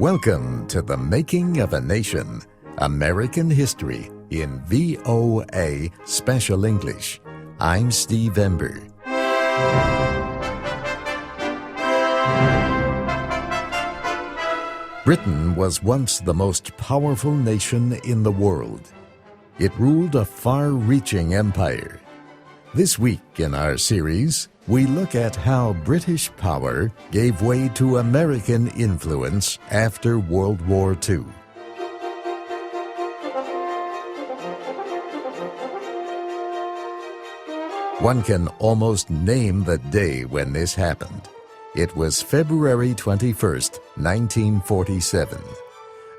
Welcome to The Making of a Nation, American History in VOA Special English. I'm Steve Ember. Britain was once the most powerful nation in the world. It ruled a far-reaching empire. This week in our series, we look at how British power gave way to American influence after World War II. One can almost name the day when this happened. It was February 21st, 1947.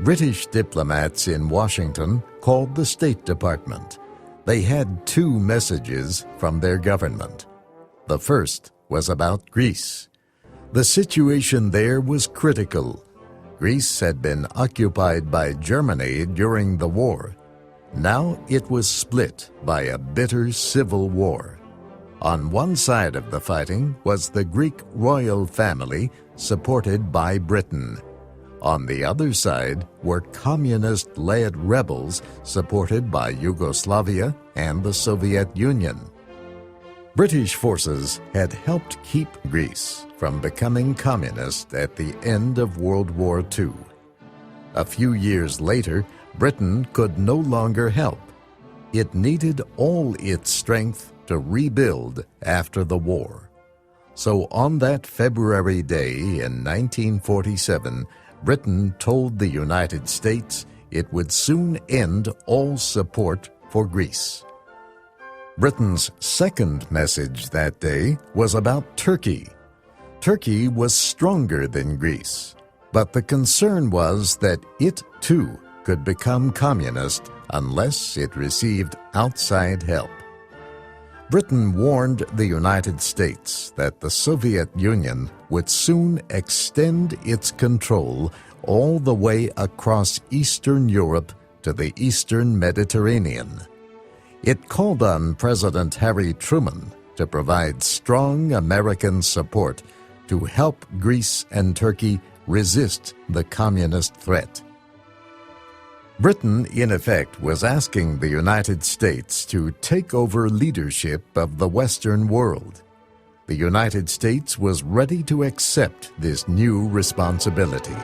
British diplomats in Washington called the State Department. They had two messages from their government. The first was about Greece. The situation there was critical. Greece had been occupied by Germany during the war. Now it was split by a bitter civil war. On one side of the fighting was the Greek royal family, supported by Britain. On the other side were communist-led rebels supported by Yugoslavia and the Soviet Union. British forces had helped keep Greece from becoming communist at the end of World War II. A few years later, Britain could no longer help. It needed all its strength to rebuild after the war. So on that February day in 1947, Britain told the United States it would soon end all support for Greece. Britain's second message that day was about Turkey. Turkey was stronger than Greece, but the concern was that it too could become communist unless it received outside help. Britain warned the United States that the Soviet Union would soon extend its control all the way across Eastern Europe to the Eastern Mediterranean. It called on President Harry Truman to provide strong American support to help Greece and Turkey resist the communist threat. Britain, in effect, was asking the United States to take over leadership of the Western world. The United States was ready to accept this new responsibility.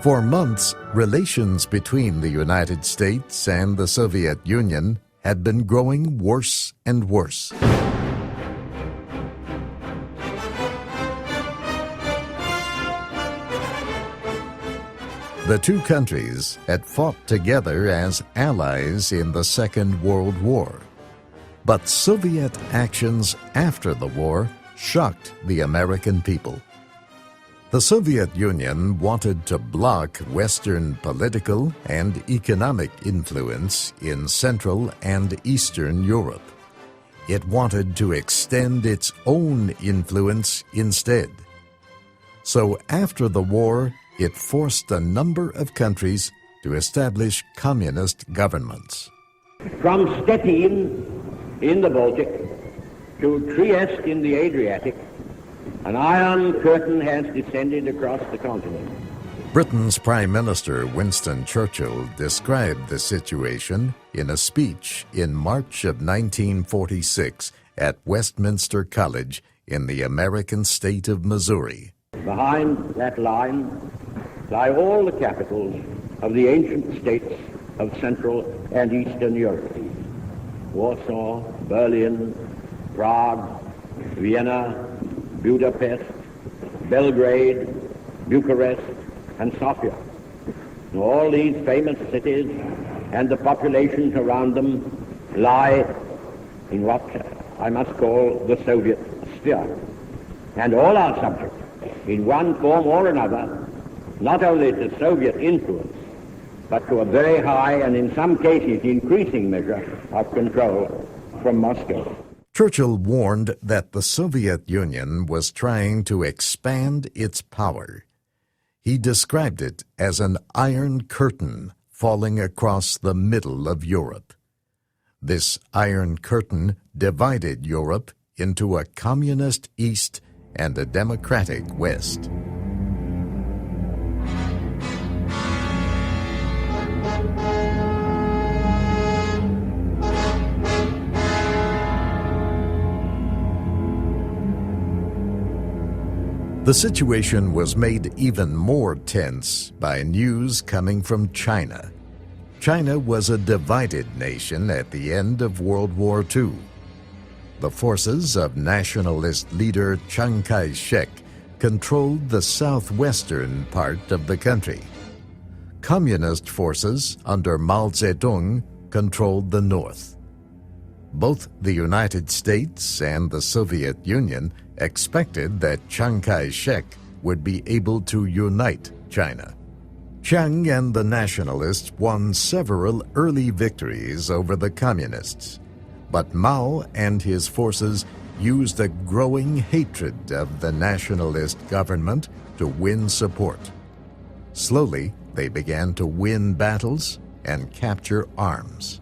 For months, relations between the United States and the Soviet Union had been growing worse and worse. The two countries had fought together as allies in the Second World War. But Soviet actions after the war shocked the American people. The Soviet Union wanted to block Western political and economic influence in Central and Eastern Europe. It wanted to extend its own influence instead. So after the war, it forced a number of countries to establish communist governments. From Stettin in the Baltic to Trieste in the Adriatic, an iron curtain has descended across the continent. Britain's Prime Minister Winston Churchill described the situation in a speech in March of 1946 at Westminster College in the American state of Missouri. Behind that line lie all the capitals of the ancient states of Central and Eastern Europe: Warsaw, Berlin, Prague, Vienna, Budapest, Belgrade, Bucharest, and Sofia. All these famous cities and the populations around them lie in what I must call the Soviet sphere. And all are subject, in one form or another, not only to Soviet influence, but to a very high and in some cases increasing measure of control from Moscow. Churchill warned that the Soviet Union was trying to expand its power. He described it as an iron curtain falling across the middle of Europe. This Iron Curtain divided Europe into a communist East and a democratic West. The situation was made even more tense by news coming from China. China was a divided nation at the end of World War II. The forces of nationalist leader Chiang Kai-shek controlled the southwestern part of the country. Communist forces under Mao Zedong controlled the north. Both the United States and the Soviet Union expected that Chiang Kai-shek would be able to unite China. Chiang and the nationalists won several early victories over the communists, but Mao and his forces used a growing hatred of the nationalist government to win support. Slowly, they began to win battles and capture arms.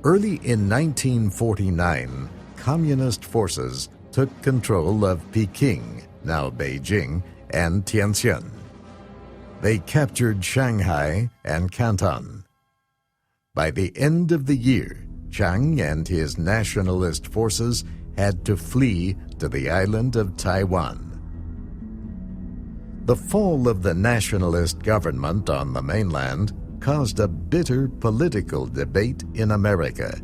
Early in 1949, communist forces took control of Peking, now Beijing, and Tianjin. They captured Shanghai and Canton. By the end of the year, Chiang and his nationalist forces had to flee to the island of Taiwan. The fall of the nationalist government on the mainland caused a bitter political debate in America.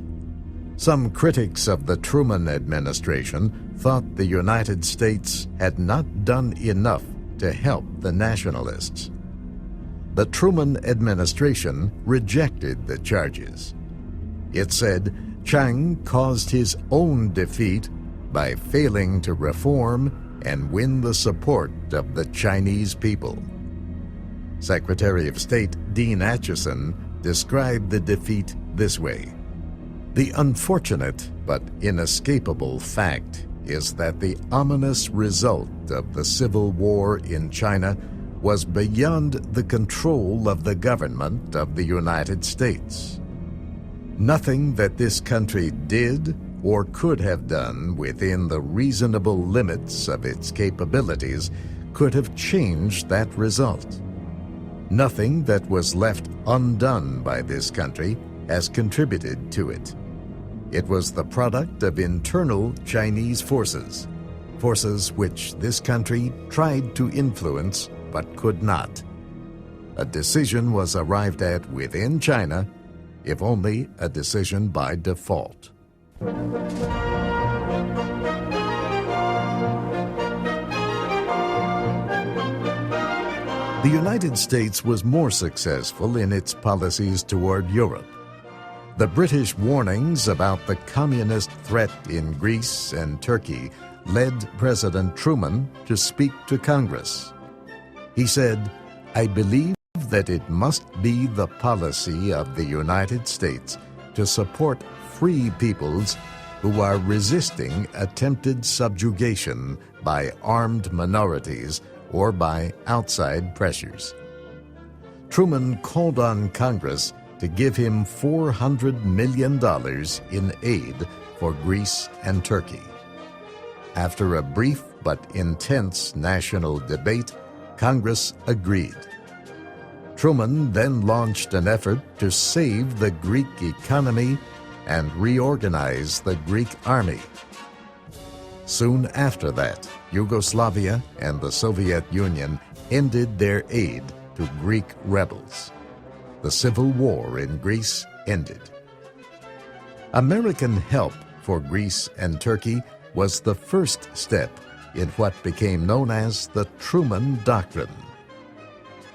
Some critics of the Truman administration thought the United States had not done enough to help the nationalists. The Truman administration rejected the charges. It said Chiang caused his own defeat by failing to reform and win the support of the Chinese people. Secretary of State Dean Acheson described the defeat this way: "The unfortunate but inescapable fact is that the ominous result of the Civil War in China was beyond the control of the government of the United States. Nothing that this country did or could have done within the reasonable limits of its capabilities could have changed that result. Nothing that was left undone by this country has contributed to it. It was the product of internal Chinese forces, forces which this country tried to influence but could not. A decision was arrived at within China, if only a decision by default." The United States was more successful in its policies toward Europe. The British warnings about the communist threat in Greece and Turkey led President Truman to speak to Congress. He said, "I believe that it must be the policy of the United States to support free peoples who are resisting attempted subjugation by armed minorities or by outside pressures." Truman called on Congress to give him $400 million in aid for Greece and Turkey. After a brief but intense national debate, Congress agreed. Truman then launched an effort to save the Greek economy and reorganize the Greek army. Soon after that, Yugoslavia and the Soviet Union ended their aid to Greek rebels. The Civil War in Greece ended. American help for Greece and Turkey was the first step in what became known as the Truman Doctrine.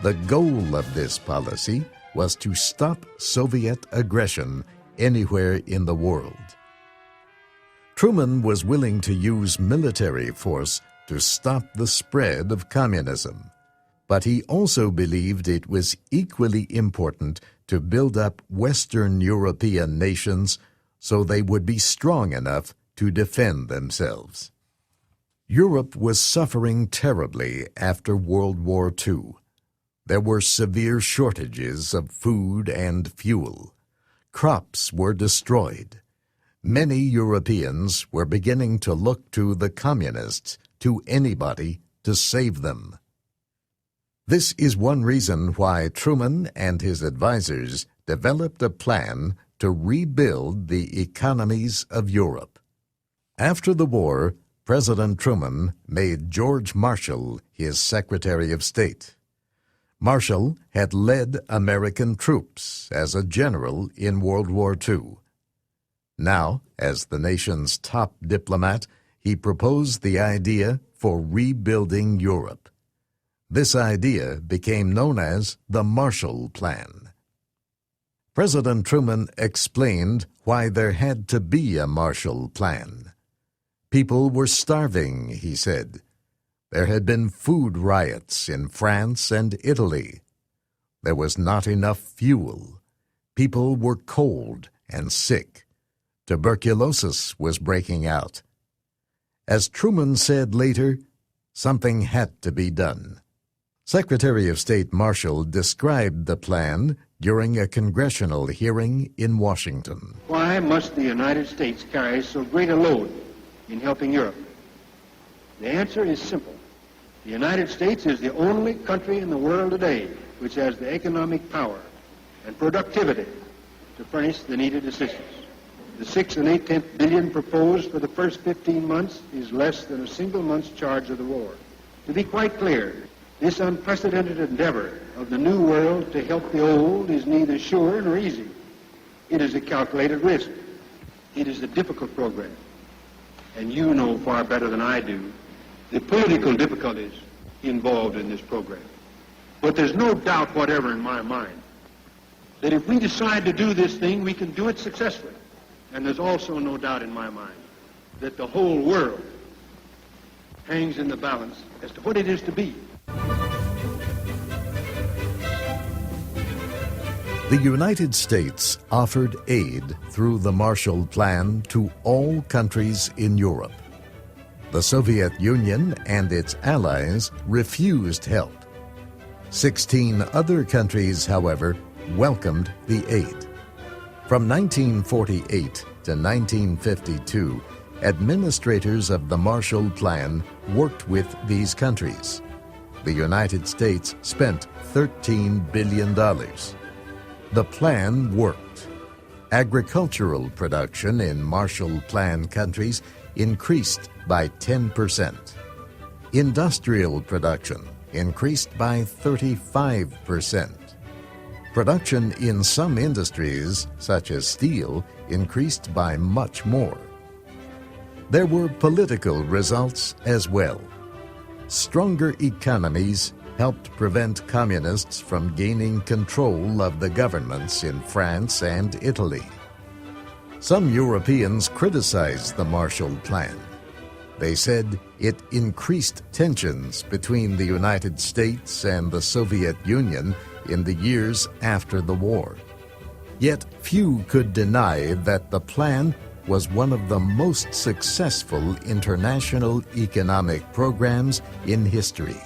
The goal of this policy was to stop Soviet aggression anywhere in the world. Truman was willing to use military force to stop the spread of communism, but he also believed it was equally important to build up Western European nations so they would be strong enough to defend themselves. Europe was suffering terribly after World War II. There were severe shortages of food and fuel. Crops were destroyed. Many Europeans were beginning to look to the communists, to anybody, to save them. This is one reason why Truman and his advisors developed a plan to rebuild the economies of Europe. After the war, President Truman made George Marshall his Secretary of State. Marshall had led American troops as a general in World War II. Now, as the nation's top diplomat, he proposed the idea for rebuilding Europe. This idea became known as the Marshall Plan. President Truman explained why there had to be a Marshall Plan. People were starving, he said. There had been food riots in France and Italy. There was not enough fuel. People were cold and sick. Tuberculosis was breaking out. As Truman said later, something had to be done. Secretary of State Marshall described the plan during a congressional hearing in Washington. Why must the United States carry so great a load in helping Europe? The answer is simple. The United States is the only country in the world today which has the economic power and productivity to furnish the needed assistance. The 6 8/10 billion proposed for the first 15 months is less than a single month's charge of the war. To be quite clear, this unprecedented endeavor of the new world to help the old is neither sure nor easy. It is a calculated risk. It is a difficult program. And you know far better than I do the political difficulties involved in this program. But there's no doubt whatever in my mind that if we decide to do this thing, we can do it successfully. And there's also no doubt in my mind that the whole world hangs in the balance as to what it is to be. The United States offered aid through the Marshall Plan to all countries in Europe. The Soviet Union and its allies refused help. 16 other countries, however, welcomed the aid. From 1948 to 1952, administrators of the Marshall Plan worked with these countries. The United States spent $13 billion. The plan worked. Agricultural production in Marshall Plan countries increased by 10%. Industrial production increased by 35%. Production in some industries, such as steel, increased by much more. There were political results as well. Stronger economies helped prevent communists from gaining control of the governments in France and Italy. Some Europeans criticized the Marshall Plan. They said it increased tensions between the United States and the Soviet Union in the years after the war. Yet few could deny that the plan was one of the most successful international economic programs in history.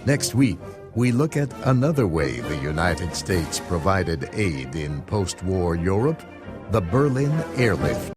Next week, we look at another way the United States provided aid in post-war Europe, the Berlin Airlift.